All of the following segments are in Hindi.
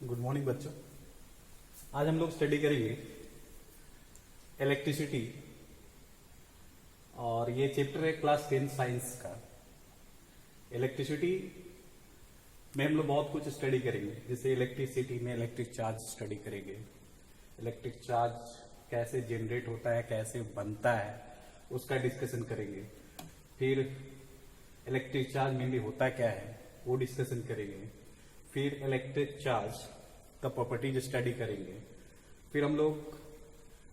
गुड मॉर्निंग बच्चों। आज हम लोग स्टडी करेंगे इलेक्ट्रिसिटी और ये चैप्टर है क्लास 10 साइंस का। इलेक्ट्रिसिटी में हम लोग बहुत कुछ स्टडी करेंगे, जैसे इलेक्ट्रिसिटी में इलेक्ट्रिक चार्ज स्टडी करेंगे, इलेक्ट्रिक चार्ज कैसे जनरेट होता है, कैसे बनता है, उसका डिस्कशन करेंगे। फिर इलेक्ट्रिक चार्ज मेनली होता क्या है वो डिस्कशन करेंगे। फिर इलेक्ट्रिक चार्ज का प्रॉपर्टीज स्टडी करेंगे। फिर हम लोग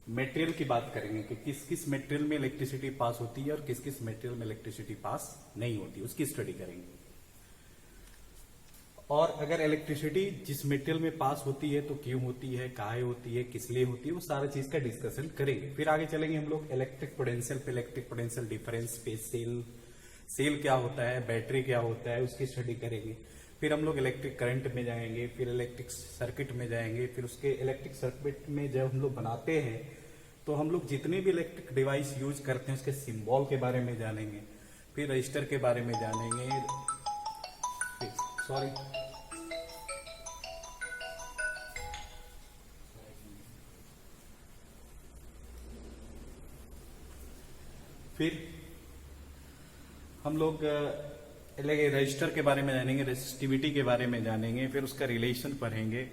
मटेरियल की बात करेंगे कि किस किस मटेरियल में इलेक्ट्रिसिटी पास होती है और किस किस मटेरियल में इलेक्ट्रिसिटी पास नहीं होती, उसकी स्टडी करेंगे। और अगर इलेक्ट्रिसिटी जिस मटेरियल में पास होती है तो क्यों होती है, काहे होती है, किस लिए होती है, वो सारा चीज का डिस्कशन करेंगे। फिर आगे चलेंगे हम लोग इलेक्ट्रिक पोटेंशियल पे, इलेक्ट्रिक पोटेंशियल डिफरेंस पे, सेल क्या होता है, बैटरी क्या होता है, उसकी स्टडी करेंगे। फिर हम लोग इलेक्ट्रिक करंट में जाएंगे, फिर इलेक्ट्रिक सर्किट में जाएंगे। फिर उसके इलेक्ट्रिक सर्किट में जब हम लोग बनाते हैं तो हम लोग जितने भी इलेक्ट्रिक डिवाइस यूज करते हैं उसके सिंबल के बारे में जानेंगे, फिर रजिस्टर के बारे में जानेंगे। फिर हम लोग रजिस्टर के बारे में जानेंगे, रेजिस्टिविटी के बारे में जानेंगे। फिर उसका रिलेशन पढ़ेंगे,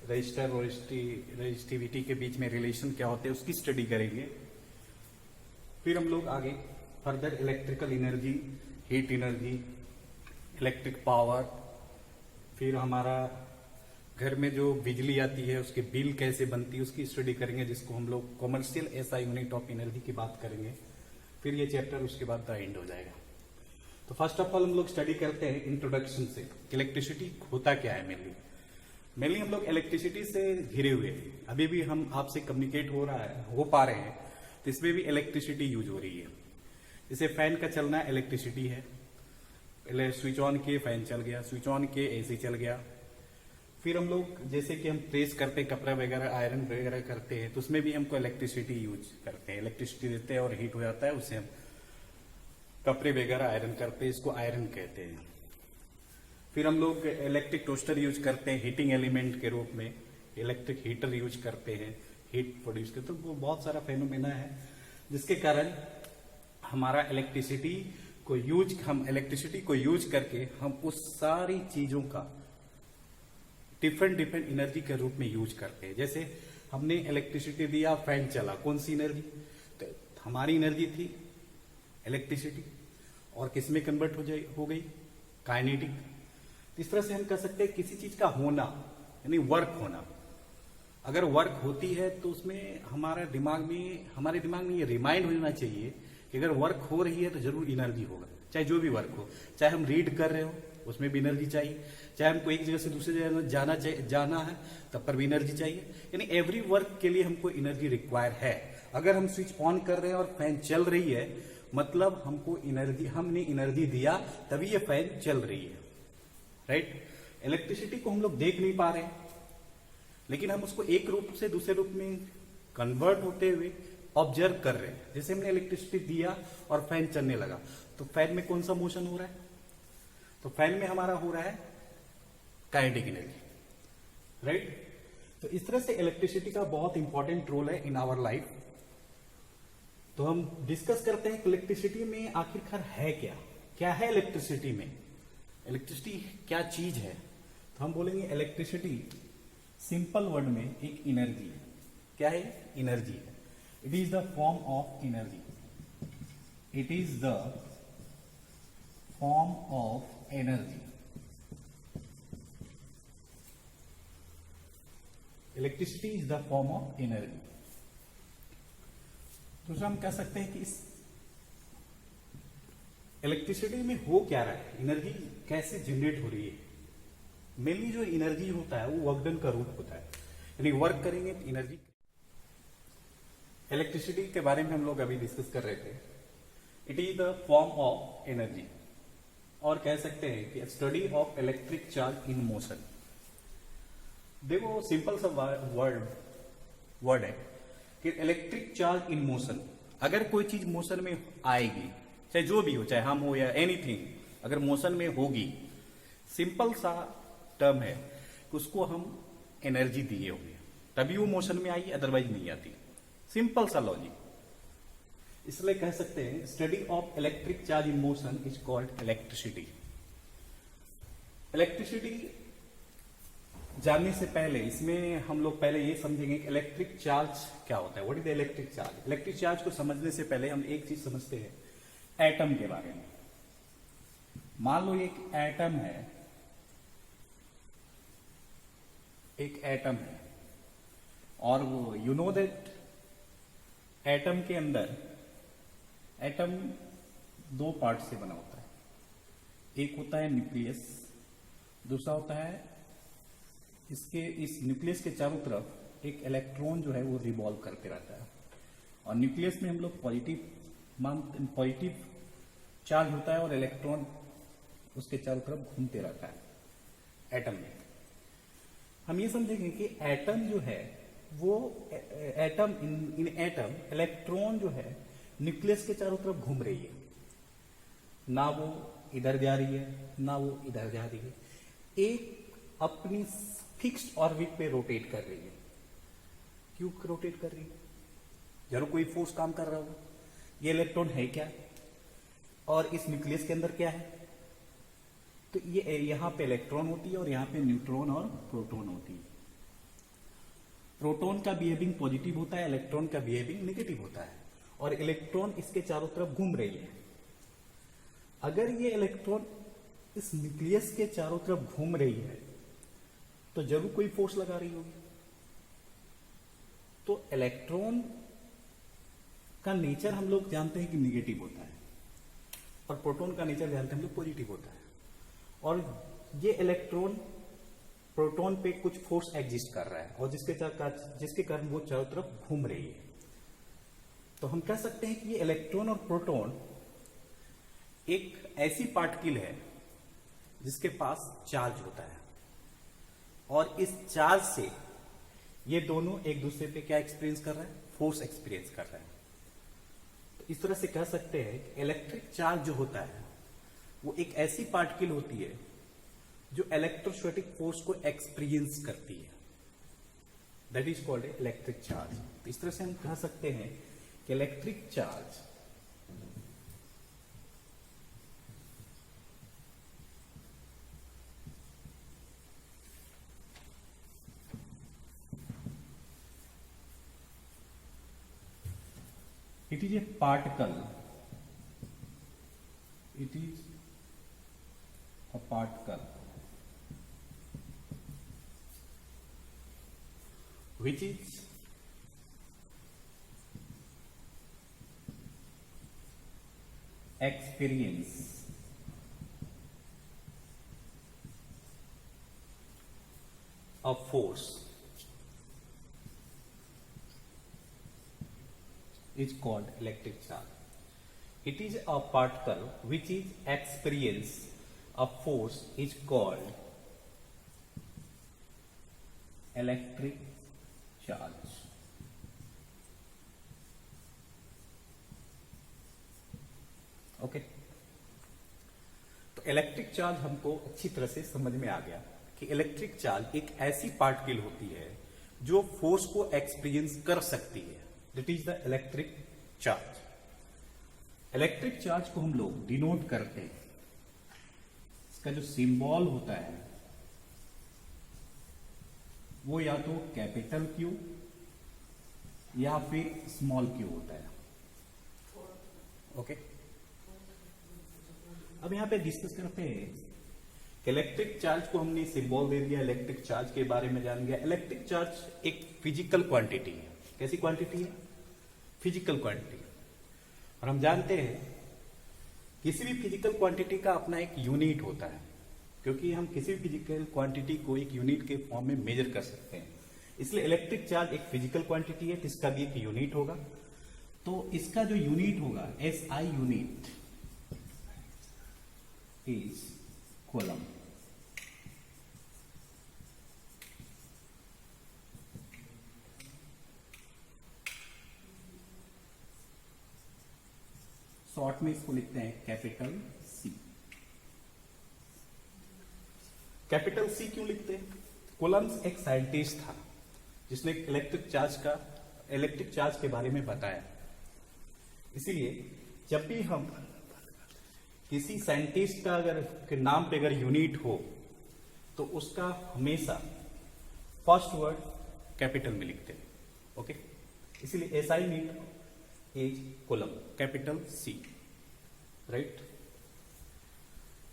रजिस्टर और रेजिस्टिविटी के बीच में रिलेशन क्या होते हैं उसकी स्टडी करेंगे। फिर हम लोग आगे further electrical energy, heat energy, electric power, फिर हमारा घर में जो बिजली आती है उसके बिल कैसे बनती है उसकी स्टडी करेंगे, जिसको हम लोग commercial SI unit of energy की बात करेंगे। फिर ये चैप्टर उसके बाद द एंड हो जाएगा। तो फर्स्ट ऑफ ऑल हम लोग स्टडी करते हैं इंट्रोडक्शन से, इलेक्ट्रिसिटी होता क्या है। मेनली हम लोग इलेक्ट्रिसिटी से घिरे हुए हैं। अभी भी हम आपसे कम्युनिकेट हो पा रहे हैं तो इसमें भी इलेक्ट्रिसिटी यूज हो रही है। जैसे फैन का चलना इलेक्ट्रिसिटी है, पहले स्विच ऑन किए फैन चल गया, स्विच ऑन किए एसी चल गया। फिर हम लोग जैसे कि हम प्रेस करते हैं, कपड़ा वगैरह आयरन वगैरह करते हैं तो उसमें भी हमको इलेक्ट्रिसिटी यूज करते हैं। इलेक्ट्रिसिटी देते हैं और हीट हो जाता है, उससे हम कपड़े वगैरह आयरन करते हैं, इसको आयरन कहते हैं। फिर हम लोग इलेक्ट्रिक टोस्टर यूज करते हैं हीटिंग एलिमेंट के रूप में, इलेक्ट्रिक हीटर यूज करते हैं हीट प्रोड्यूस करते हैं। तो वो बहुत सारा फेनोमेना है जिसके कारण हमारा हम इलेक्ट्रिसिटी को यूज करके हम उस सारी चीजों का डिफरेंट एनर्जी के रूप में यूज करते हैं। जैसे हमने इलेक्ट्रिसिटी दिया, फैन चला, कौन सी एनर्जी? तो हमारी एनर्जी थी इलेक्ट्रिसिटी, और किस में कन्वर्ट हो गई? काइनेटिक। इस तरह से हम कह सकते हैं किसी चीज का होना यानी वर्क होना। अगर वर्क होती है तो उसमें हमारे दिमाग में ये रिमाइंड होना चाहिए कि अगर वर्क हो रही है तो जरूर एनर्जी होगा, चाहे जो भी वर्क हो। चाहे हम रीड कर रहे हो उसमें भी एनर्जी चाहिए, चाहे हमको एक जगह से दूसरी जगह जाना है तब पर भी एनर्जी चाहिए। यानी एवरी वर्क के लिए हमको एनर्जी रिक्वायर है। अगर हम स्विच ऑन कर रहे हैं और फैन चल रही है मतलब हमने एनर्जी दिया तभी ये फैन चल रही है, राइट। इलेक्ट्रिसिटी को हम लोग देख नहीं पा रहे लेकिन हम उसको एक रूप से दूसरे रूप में कन्वर्ट होते हुए ऑब्जर्व कर रहे हैं। जैसे हमने इलेक्ट्रिसिटी दिया और फैन चलने लगा तो फैन में कौन सा मोशन हो रहा है? तो फैन में हमारा हो रहा है काइनेटिक एनर्जी, राइट। तो इस तरह से इलेक्ट्रिसिटी का बहुत इंपॉर्टेंट रोल है इन आवर लाइफ। तो हम डिस्कस करते हैं कि इलेक्ट्रिसिटी में आखिरकार है क्या है इलेक्ट्रिसिटी में, इलेक्ट्रिसिटी क्या चीज है। तो हम बोलेंगे इलेक्ट्रिसिटी सिंपल वर्ड में एक एनर्जी है। क्या है? एनर्जी है। It is the form of energy, it is the form of energy. Electricity is the form of energy. दूसरा हम कह सकते हैं कि इस इलेक्ट्रिसिटी में हो क्या रहा है, एनर्जी कैसे जनरेट हो रही है। मेनली जो एनर्जी होता है वो वर्क डन का रूप होता है, यानी वर्क करेंगे तो एनर्जी। इलेक्ट्रिसिटी के बारे में हम लोग अभी डिस्कस कर रहे थे। It is the form of energy, और कह सकते हैं कि study of electric charge in motion. देखो सिंपल सा वर्ड है कि इलेक्ट्रिक चार्ज इन मोशन। अगर कोई चीज मोशन में आएगी, चाहे जो भी हो, चाहे हम हो या एनीथिंग, अगर मोशन में होगी, सिंपल सा टर्म है, उसको हम एनर्जी दिए होंगे तभी वो मोशन में आई, अदरवाइज नहीं आती। सिंपल सा लॉजिक। इसलिए कह सकते हैं study of electric charge in motion is called electricity. Electricity जानने से पहले इसमें हम लोग पहले ये समझेंगे कि इलेक्ट्रिक चार्ज क्या होता है। What is the electric charge? Electric charge को समझने से पहले हम एक चीज समझते हैं एटम के बारे में। मान लो एक एटम है, एक एटम है और वो यू नो दैट एटम के अंदर, एटम दो पार्ट से बना होता है। एक होता है न्यूक्लियस, दूसरा होता है इसके, इस न्यूक्लियस के चारों तरफ एक इलेक्ट्रॉन जो है वो रिवॉल्व करते रहता है। और न्यूक्लियस में हम लोग पॉजिटिव चार्ज होता है और इलेक्ट्रॉन उसके चारों तरफ घूमते रहता है एटम में। हम ये समझेंगे कि एटम जो है वो एटम इन एटम इलेक्ट्रॉन जो है न्यूक्लियस के चारों तरफ घूम रही है, ना वो इधर जा रही है ना वो इधर जा रही है, एक अपनी फिक्स्ड ऑर्बिट पे रोटेट कर रही है। क्यों रोटेट कर रही है? जरूर कोई फोर्स काम कर रहा होगा। ये इलेक्ट्रॉन है क्या और इस न्यूक्लियस के अंदर क्या है? तो ये यहां पे इलेक्ट्रॉन होती है और यहां पे न्यूट्रॉन और प्रोटॉन होती है। प्रोटॉन का बिहेविंग पॉजिटिव होता है, इलेक्ट्रॉन का बिहेविंग नेगेटिव होता है और इलेक्ट्रॉन इसके चारों तरफ घूम रही है। अगर ये इलेक्ट्रॉन इस न्यूक्लियस के चारों तरफ घूम रही है तो जरूर कोई फोर्स लगा रही होगी। तो इलेक्ट्रॉन का नेचर हम लोग जानते हैं कि नेगेटिव होता है और प्रोटॉन का नेचर जानते हैं हम लोग पॉजिटिव होता है। और ये इलेक्ट्रॉन प्रोटॉन पे कुछ फोर्स एग्जिस्ट कर रहा है और जिसके कारण वो चारों तरफ घूम रही है। तो हम कह सकते हैं कि ये इलेक्ट्रॉन और प्रोटॉन एक ऐसी पार्टिकल है जिसके पास चार्ज होता है और इस चार्ज से ये दोनों एक दूसरे पे क्या एक्सपीरियंस कर रहा है? फोर्स एक्सपीरियंस कर रहा है। तो इस तरह से कह सकते हैं कि इलेक्ट्रिक चार्ज जो होता है वो एक ऐसी पार्टिकल होती है जो इलेक्ट्रोस्टैटिक फोर्स को एक्सपीरियंस करती है। That is called electric charge. तो इस तरह से हम कह सकते हैं कि electric charge it is a particle, it is a particle which is experience a force is called electric charge. It is a particle which is experience a force is called electric charge. Okay तो इलेक्ट्रिक चार्ज हमको अच्छी तरह से समझ में आ गया कि इलेक्ट्रिक चार्ज एक ऐसी पार्टिकल होती है जो फोर्स को एक्सपीरियंस कर सकती है। That is the electric charge. Electric charge को हम लोग डिनोट करते हैं, इसका जो सिंबल होता है वो या तो कैपिटल क्यू या फिर स्मॉल क्यू होता है। ओके अब यहां पे डिस्कस करते हैं कि इलेक्ट्रिक चार्ज को हमने सिंबल दे दिया, इलेक्ट्रिक चार्ज के बारे में जान गया। इलेक्ट्रिक चार्ज एक फिजिकल क्वांटिटी है। कैसी क्वांटिटी है? Physical quantity. और हम जानते हैं किसी भी फिजिकल क्वांटिटी का अपना एक यूनिट होता है, क्योंकि हम किसी भी फिजिकल क्वांटिटी को एक यूनिट के फॉर्म में मेजर कर सकते हैं। इसलिए इलेक्ट्रिक चार्ज एक फिजिकल क्वांटिटी है, इसका भी एक यूनिट होगा। तो इसका जो यूनिट होगा SI unit is coulomb. Short में इसको लिखते हैं कैपिटल C। कैपिटल C क्यों लिखते हैं? कूलम्ब एक साइंटिस्ट था जिसने इलेक्ट्रिक चार्ज के बारे में बताया। इसीलिए जब भी हम किसी साइंटिस्ट का अगर के नाम पे अगर यूनिट हो तो उसका हमेशा फर्स्ट वर्ड कैपिटल में लिखते हैं। ओके, इसीलिए SI mean is coulomb, capital C, right.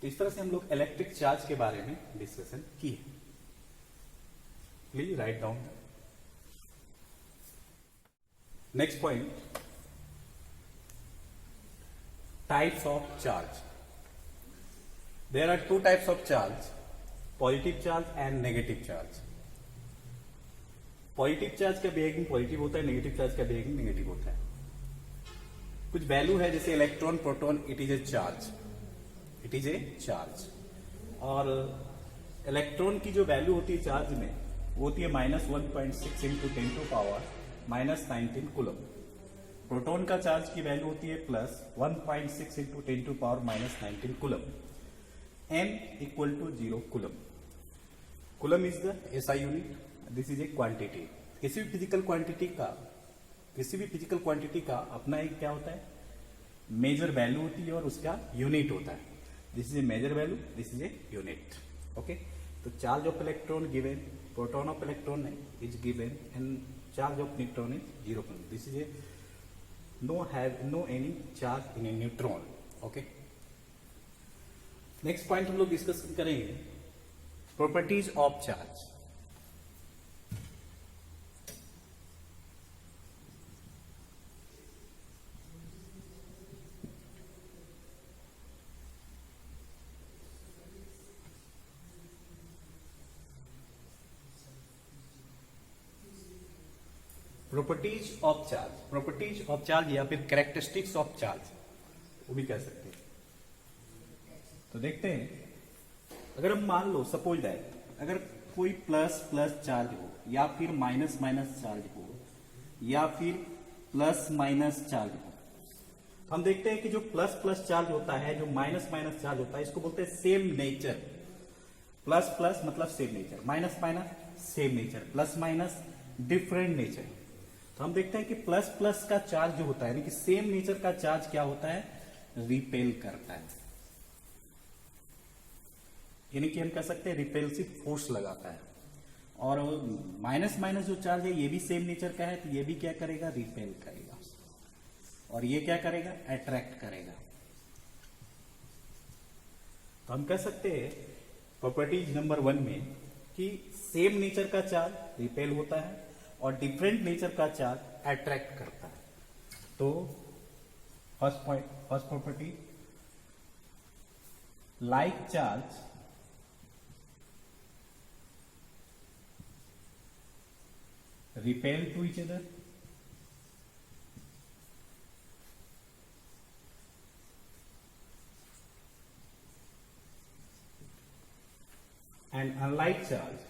तो इस तरह से हम लोग इलेक्ट्रिक चार्ज के बारे में डिस्कशन किए। Please write down. Next point, types of charge. There are two types of charge, positive charge and negative charge. Positive charge का बिहेविंग पॉजिटिव होता है, नेगेटिव चार्ज का बिहेविंग नेगेटिव होता है। कुछ वैल्यू है जैसे electron, proton, it is A charge, it is A charge. और इलेक्ट्रॉन की जो वैल्यू होती है चार्ज में वो होती है -1.6 into 10 to power -19 coulomb. Proton का चार्ज की वैल्यू होती है +1.6 into 10 to power -19 coulomb. n equal to 0 coulomb. Coulomb is the SI unit, this is a quantity. किसी भी फिजिकल क्वांटिटी का अपना एक क्या होता है, मेजर वैल्यू होती है और उसका यूनिट होता है। This is a major value, this is a unit. Okay, तो charge of electron given, proton of electron is given and charge of neutron is 0 coulomb. This is a no any charge in a neutron. Okay, next point हम लोग डिस्कस करेंगे, properties of charge. Properties of charge या फिर कैरेक्टरिस्टिक्स ऑफ चार्ज वो भी कह सकते हैं। तो देखते हैं, अगर हम मान लो सपोज दैट अगर कोई प्लस प्लस चार्ज हो या फिर माइनस माइनस चार्ज हो या फिर प्लस माइनस चार्ज हो, तो हम देखते हैं कि जो प्लस प्लस चार्ज होता है, जो माइनस माइनस चार्ज होता है, इसको बोलते हैं सेम नेचर। प्लस प्लस मतलब same nature, minus minus same nature, plus minus different nature. तो हम देखते हैं कि प्लस प्लस का चार्ज जो होता है, यानी कि सेम नेचर का चार्ज क्या होता है, रिपेल करता है। यानी कि हम कह सकते हैं रिपेल्सिव फोर्स लगाता है। और माइनस माइनस जो चार्ज है ये भी सेम नेचर का है, तो ये भी क्या करेगा, रिपेल करेगा। और ये क्या करेगा, अट्रैक्ट करेगा। तो हम कह सकते हैं प्रॉपर्टीज नंबर 1 में कि सेम नेचर का चार्ज रिपेल होता है और डिफरेंट नेचर का चार्ज अट्रैक्ट करता है। तो first property, like charge repel to each other and unlike charge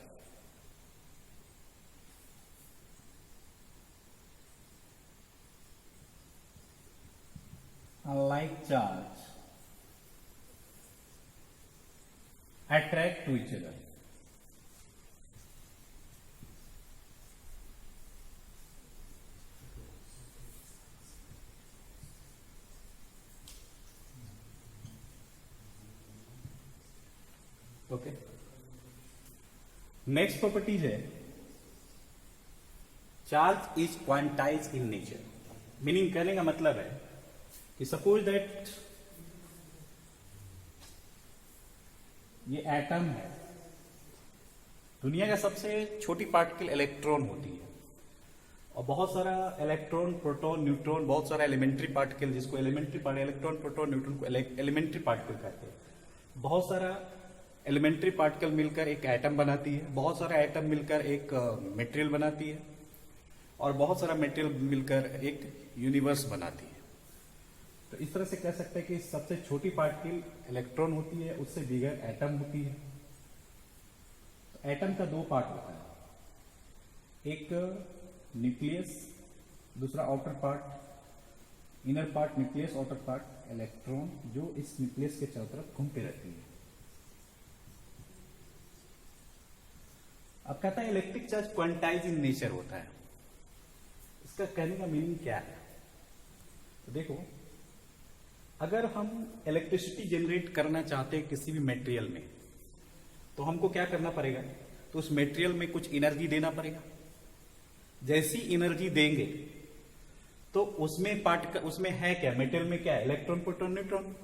attract to each other. Okay, next properties है, charge is quantize in nature. Meaning कहने का मतलब है कि सपोज दैट ये एटम है, दुनिया का सबसे छोटी पार्टिकल इलेक्ट्रॉन होती है, और बहुत सारा इलेक्ट्रॉन, प्रोटॉन, न्यूट्रॉन, बहुत सारा एलिमेंट्री पार्टिकल, जिसको इलेक्ट्रॉन, प्रोटॉन, न्यूट्रॉन को एलिमेंट्री पार्टिकल कहते हैं। बहुत सारा एलिमेंट्री पार्टिकल मिलकर एक एटम बनाती है, बहुत सारा एटम मिलकर एक मटेरियल बनाती है, और बहुत सारा मटेरियल मिलकर एक यूनिवर्स बनाती है। तो इस तरह से कह सकते हैं कि सबसे छोटी पार्टिकल इलेक्ट्रॉन होती है, उससे बिगर एटम होती है। तो एटम का 2 पार्ट होता है, एक न्यूक्लियस, दूसरा outer part. Inner part nucleus, outer part electron, जो इस न्यूक्लियस के चारों तरफ घूमते रहती है। अब कहता है electric charge quantize in nature होता है। इसका कहने का मीनिंग क्या है? तो देखो, अगर हम इलेक्ट्रिसिटी जनरेट करना चाहते हैं किसी भी मटेरियल में, तो हमको क्या करना पड़ेगा? तो उस मटेरियल में कुछ एनर्जी देना पड़ेगा। जैसी एनर्जी देंगे तो उसमें है क्या? मटेरियल में क्या है? Electron, proton, neutron.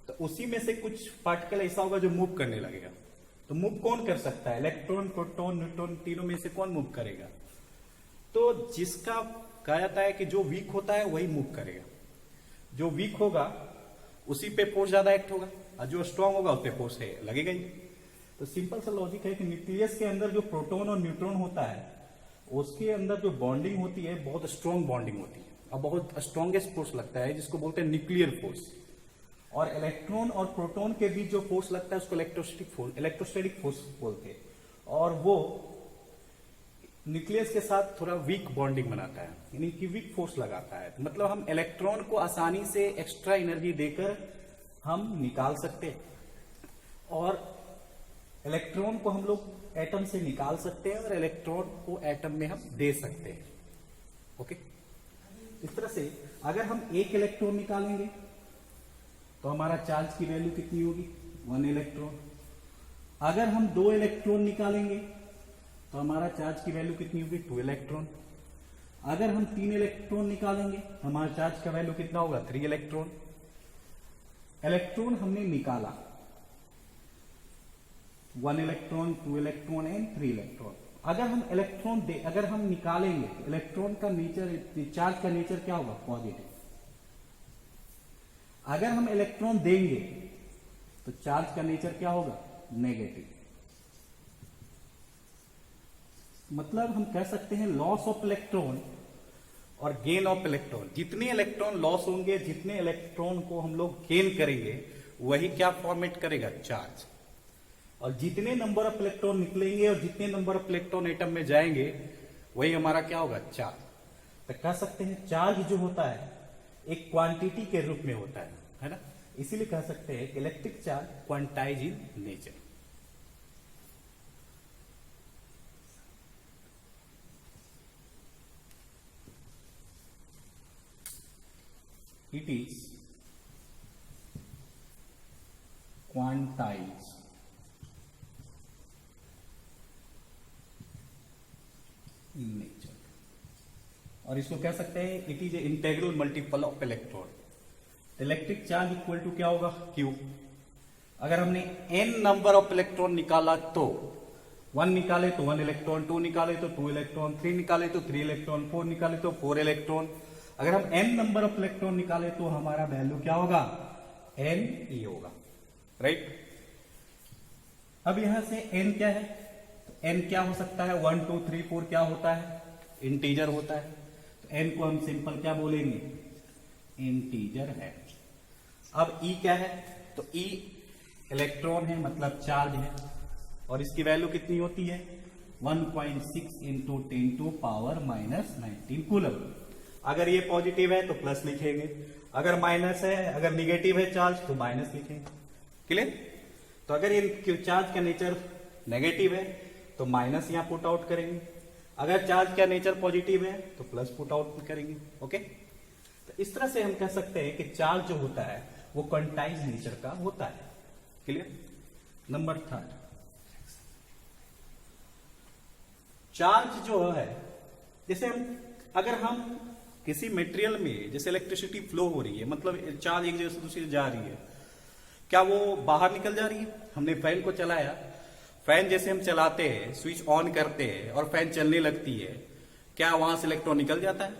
तो उसी में से कुछ पार्टिकल ऐसा होगा जो मूव करने लगेगा। तो मूव कौन कर सकता है? इलेक्ट्रॉन, प्रोटॉन, न्यूट्रॉन, तीनों में से कौन मूव करेगा? तो जिसका कहा जाता है कि जो वीक होता है वही मूव करेगा। जो वीक होगा उसी पे फोर्स ज्यादा एक्ट होगा, और जो स्ट्रांग होगा उस पे फोर्स लगेगा ही। तो सिंपल सा लॉजिक है कि न्यूक्लियस के अंदर जो प्रोटॉन और न्यूट्रॉन होता है उसके अंदर जो बॉन्डिंग होती है बहुत स्ट्रांग बॉन्डिंग होती है, और बहुत स्ट्रॉन्गेस्ट फोर्स लगता है जिसको बोलते हैं न्यूक्लियर फोर्स। और इलेक्ट्रॉन और प्रोटॉन के बीच जो फोर्स लगता है उसको इलेक्ट्रोस्टैटिक फोर्स बोलते हैं, और वो न्यूक्लियस के साथ थोड़ा वीक बॉन्डिंग बनाता है, यानी कि वीक फोर्स लगाता है। मतलब हम इलेक्ट्रॉन को आसानी से एक्स्ट्रा एनर्जी देकर हम निकाल सकते हैं, और इलेक्ट्रॉन को हम लोग एटम से निकाल सकते हैं, और इलेक्ट्रॉन को एटम में हम दे सकते हैं। ओके, इस तरह से अगर हम एक इलेक्ट्रॉन निकालेंगे तो हमारा चार्ज की वैल्यू कितनी होगी? 1 इलेक्ट्रॉन। अगर हम 2 इलेक्ट्रॉन निकालेंगे तो हमारा चार्ज की वैल्यू कितनी होगी? 2 इलेक्ट्रॉन। अगर हम 3 इलेक्ट्रॉन निकालेंगे हमारा चार्ज का वैल्यू कितना होगा? 3 इलेक्ट्रॉन। इलेक्ट्रॉन हमने निकाला 1 इलेक्ट्रॉन, 2 इलेक्ट्रॉन एंड 3 इलेक्ट्रॉन। अगर हम निकालेंगे इलेक्ट्रॉन का नेचर, चार्ज का नेचर क्या होगा? पॉजिटिव। अगर हम इलेक्ट्रॉन देंगे तो चार्ज का नेचर क्या होगा? नेगेटिव। मतलब हम कह सकते हैं लॉस ऑफ इलेक्ट्रॉन और गेन ऑफ इलेक्ट्रॉन। जितने इलेक्ट्रॉन लॉस होंगे, जितने इलेक्ट्रॉन को हम लोग गेन करेंगे, वही क्या फॉर्मेट करेगा? चार्ज। और जितने नंबर ऑफ इलेक्ट्रॉन निकलेंगे और जितने नंबर ऑफ इलेक्ट्रॉन एटम में जाएंगे, वही हमारा क्या होगा? चार्ज। तो कह सकते हैं चार्ज जो होता है एक क्वांटिटी के रूप में होता है ना? इसीलिए कह सकते हैं electric charge quantize in nature. It is quantized in nature, और इसको कह सकते हैं it is a integral multiple of electron. Electric charge equal to क्या होगा? Q। अगर हमने n नंबर ऑफ इलेक्ट्रॉन निकाला तो 1 निकाले तो 1 इलेक्ट्रॉन, 2 निकाले तो 2 इलेक्ट्रॉन, 3 निकाले तो 3 इलेक्ट्रॉन, 4 निकाले तो 4 इलेक्ट्रॉन। अगर हम n नंबर ऑफ इलेक्ट्रॉन निकाले तो हमारा वैल्यू क्या होगा? Ne होगा, राइट। अब यहां से n क्या है? तो n क्या हो सकता है? 1 2 3 4 क्या होता है? इंटीजर होता है। तो n को हम सिंपल क्या बोलेंगे? इंटीजर है। अब E क्या है? तो E इलेक्ट्रॉन है, मतलब चार्ज है, और इसकी वैल्यू कितनी होती है? 1.6 इंटू 10 टू पावर -19 कूलम। अगर ये पॉजिटिव है तो प्लस लिखेंगे, अगर माइनस है, अगर निगेटिव है चार्ज तो माइनस लिखेंगे। क्लियर? तो अगर ये चार्ज का नेचर नेगेटिव है तो माइनस यहां पुट आउट करेंगे, अगर चार्ज का नेचर पॉजिटिव है तो प्लस पुट आउट करेंगे। ओके, तो इस तरह से हम कह सकते हैं कि चार्ज जो होता है वो क्वांटाइज नेचर का होता है। क्लियर? नंबर 3, चार्ज जो है, जैसे अगर हम किसी मटेरियल में जैसे इलेक्ट्रिसिटी फ्लो हो रही है, मतलब चार्ज एक जगह से दूसरी जा रही है, क्या वो बाहर निकल जा रही है? हमने फैन को चलाया, फैन जैसे हम चलाते हैं, स्विच ऑन करते हैं और फैन चलने लगती है, क्या वहां से इलेक्ट्रॉन निकल जाता है?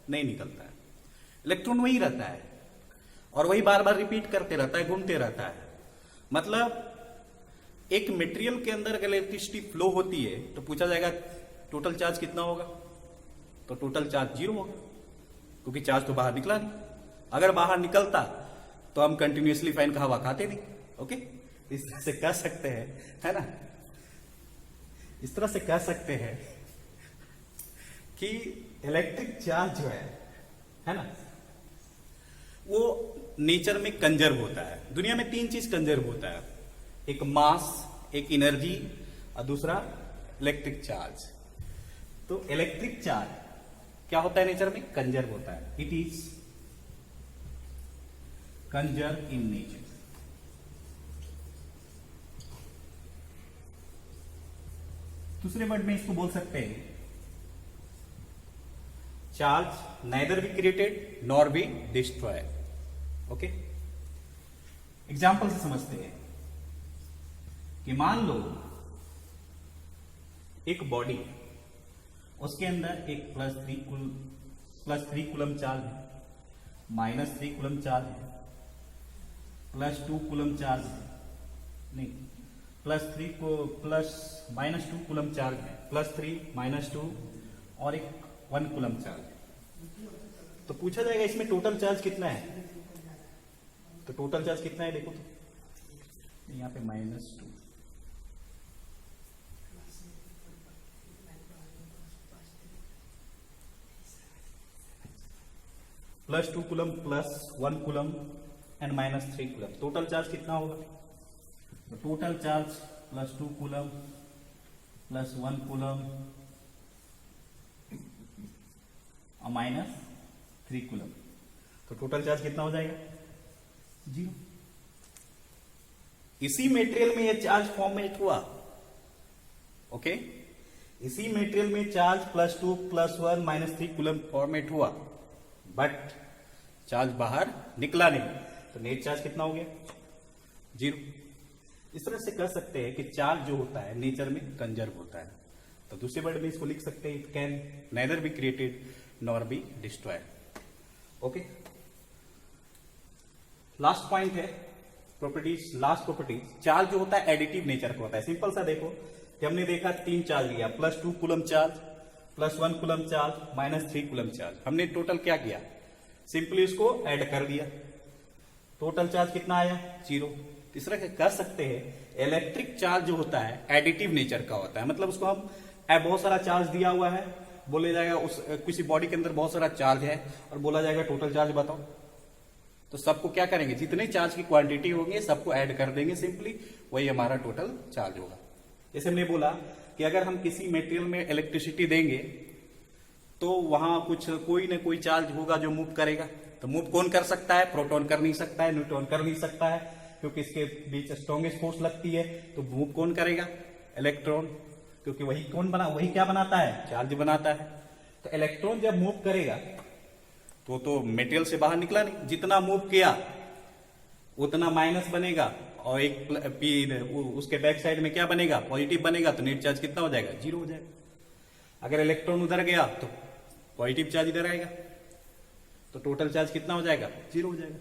नहीं निकलता है। इलेक्ट्रॉन वही रहता है और वही बार बार रिपीट करते रहता है, घूमते रहता है। मतलब एक मटेरियल के अंदर अगर इलेक्ट्रिसिटी फ्लो होती है तो पूछा जाएगा टोटल चार्ज कितना होगा? तो टोटल चार्ज 0 होगा, क्योंकि चार्ज तो बाहर निकला नहीं। अगर बाहर निकलता तो हम कंटिन्यूअसली फैन का हवा खाते नहीं। ओके, इस तरह से कह सकते हैं, है ना? इस तरह से कह सकते हैं कि इलेक्ट्रिक चार्ज जो है ना, वो नेचर में कंजर्व होता है। दुनिया में 3 चीज कंजर्व होता है, एक मास, एक एनर्जी और दूसरा इलेक्ट्रिक चार्ज। तो इलेक्ट्रिक चार्ज क्या होता है नेचर में? कंजर्व होता है। It is conserve in nature. दूसरे वर्ड में इसको बोल सकते हैं charge neither be created nor be destroy. Okay, example से समझते हैं कि मान लो एक बॉडी, उसके अंदर एक +3 कूलम चार्ज है, -3 कूलम चार्ज है, +2 कूलम चार्ज है, नहीं +3 को -2 कूलम चार्ज है, +3 -2 और एक 1 कूलम चार्ज है। तो पूछा जाएगा इसमें टोटल चार्ज कितना है? तो टोटल चार्ज कितना है देखो तो यहाँ पे -2, +2 coulomb +1 coulomb and -3 coulomb. Total charge कितना होगा? तो टोटल चार्ज +2 कूलम +1 कूलम और -3 कूलम। तो टोटल चार्ज कितना हो जाएगा? 0। इसी मटेरियल में यह चार्ज फॉर्मेट हुआ। ओके, इसी मटेरियल में चार्ज +2 +1 -3 कूलम फॉर्मेट हुआ, बट चार्ज बाहर निकला नहीं। तो नेट चार्ज कितना हो गया? 0। इस तरह से कह सकते हैं कि चार्ज जो होता है नेचर में कंजर्व होता है। तो दूसरे वर्ड में इसको लिख सकते हैं it can neither be created nor be destroyed. Okay, last point है प्रॉपर्टीज। लास्ट प्रॉपर्टीज, चार्ज जो होता है एडिटिव नेचर का होता है। सिंपल सा देखो कि हमने देखा 3 चार्ज लिया, +2 coulomb charge, +1 coulomb charge, -3 coulomb charge. हमने टोटल क्या किया? सिंपली उसको ऐड कर दिया। टोटल चार्ज कितना आया? 0। इस तरह कर सकते हैं इलेक्ट्रिक चार्ज जो होता है एडिटिव नेचर का होता है। मतलब उसको हम बहुत सारा चार्ज दिया हुआ है, बोले जाएगा उस किसी बॉडी के अंदर बहुत सारा चार्ज है और बोला जाएगा टोटल चार्ज बताओ। तो सबको क्या करेंगे? जितने चार्ज की क्वांटिटी होगी सबको ऐड कर देंगे सिंपली, वही हमारा टोटल चार्ज होगा। जैसे हमने बोला कि अगर हम किसी मटेरियल में इलेक्ट्रिसिटी देंगे तो वहां कुछ कोई ना कोई चार्ज होगा जो मूव करेगा। तो मूव कौन कर सकता है? प्रोटॉन कर नहीं सकता है, न्यूट्रॉन कर नहीं सकता है, क्योंकि इसके बीच स्ट्रॉन्गेस्ट फोर्स लगती है। तो मूव कौन करेगा? इलेक्ट्रॉन, क्योंकि वही क्या बनाता है? चार्ज बनाता है। तो इलेक्ट्रॉन जब मूव करेगा तो मटेरियल से बाहर निकला नहीं, जितना मूव किया उतना माइनस बनेगा और एक उसके बैक साइड में क्या बनेगा? पॉजिटिव बनेगा। तो नेट चार्ज कितना हो जाएगा? 0 हो जाएगा। अगर इलेक्ट्रॉन उधर गया तो पॉजिटिव चार्ज इधर आएगा, तो टोटल चार्ज कितना हो जाएगा? 0 हो जाएगा।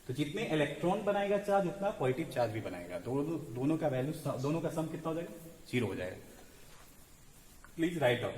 तो जितने इलेक्ट्रॉन बनाएगा चार्ज उतना पॉजिटिव चार्ज भी बनाएगा। दोनों का वैल्यू, दोनों का सम कितना हो जाएगा? 0 हो जाएगा। Please write down.